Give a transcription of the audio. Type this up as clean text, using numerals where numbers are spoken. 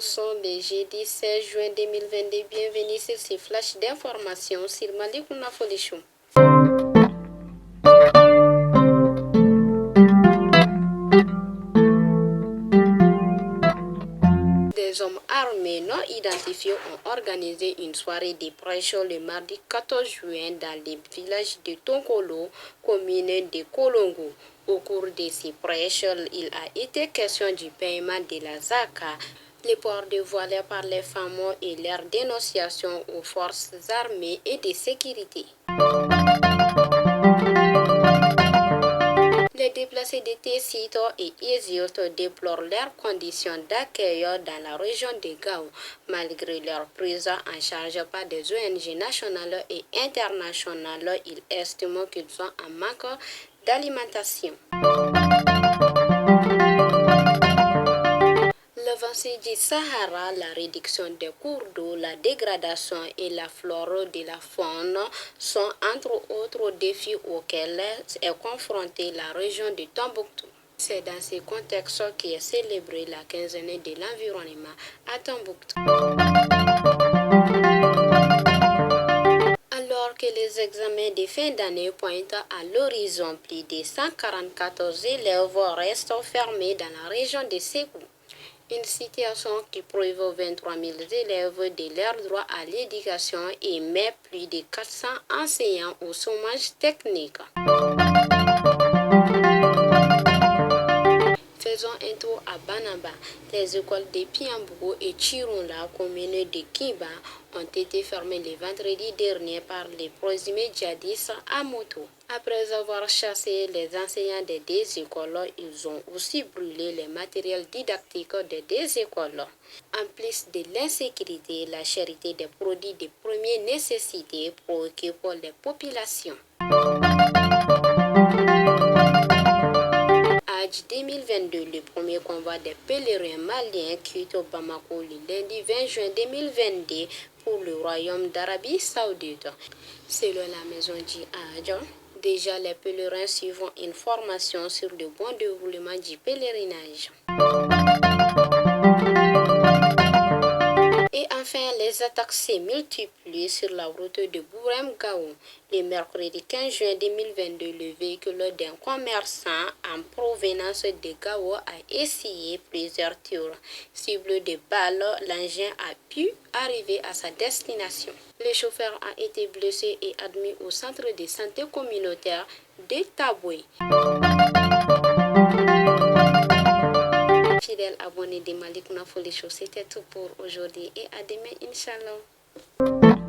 tous, le jeudi 16 juin 2022. Bienvenue sur ce flash d'information sur Malikouna Folichou. Des hommes armés non identifiés ont organisé une soirée de prêche le mardi 14 juin dans le village de Tonkolo, commune de Kolongo. Au cours de ces prêches, il a été question du paiement de la Zaka, le port de voile par les femmes et leur dénonciation aux forces armées et de sécurité. Les déplacés de Tessito et Isiot déplorent leurs conditions d'accueil dans la région de Gao, malgré leur prise en charge par des ONG nationales et internationales. Ils estiment qu'ils sont en manque d'alimentation. L'avancée du Sahara, la réduction des cours d'eau, la dégradation et la flore de la faune sont entre autres défis auxquels est confrontée la région de Tombouctou. C'est dans ce contexte qu'est célébrée la quinzaine de l'environnement à Tombouctou. Alors que les examens de fin d'année pointent à l'horizon, plus de 144 élèves restent fermés dans la région de Ségou. Une situation qui prive 23 000 élèves de leur droit à l'éducation et met plus de 400 enseignants au chômage technique. Faisons un tour à Banaba. Les écoles de Piambou et Chirunla, commune de Kiba, ont été fermées le vendredi dernier par les présumés djihadistes à moto. Après avoir chassé les enseignants des deux écoles, ils ont aussi brûlé les matériels didactiques des deux écoles. En plus de l'insécurité, la cherté des produits de première nécessité préoccupe les populations. 2022, le premier convoi des pèlerins maliens quitte Bamako le lundi 20 juin 2022 pour le Royaume d'Arabie Saoudite. Selon la maison Djihad, déjà les pèlerins suivent une formation sur le bon déroulement du pèlerinage. Et enfin, les attaques se multiplient sur la route de Bourem-Gao. Le mercredi 15 juin 2022, le véhicule d'un commerçant en provenance de Gao a essayé plusieurs tirs. Cible de balles, l'engin a pu arriver à sa destination. Le chauffeur a été blessé et admis au centre de santé communautaire de Taboué. Fidèles abonnés de Malikouna Folichou, c'était tout pour aujourd'hui et à demain, Inch'Allah.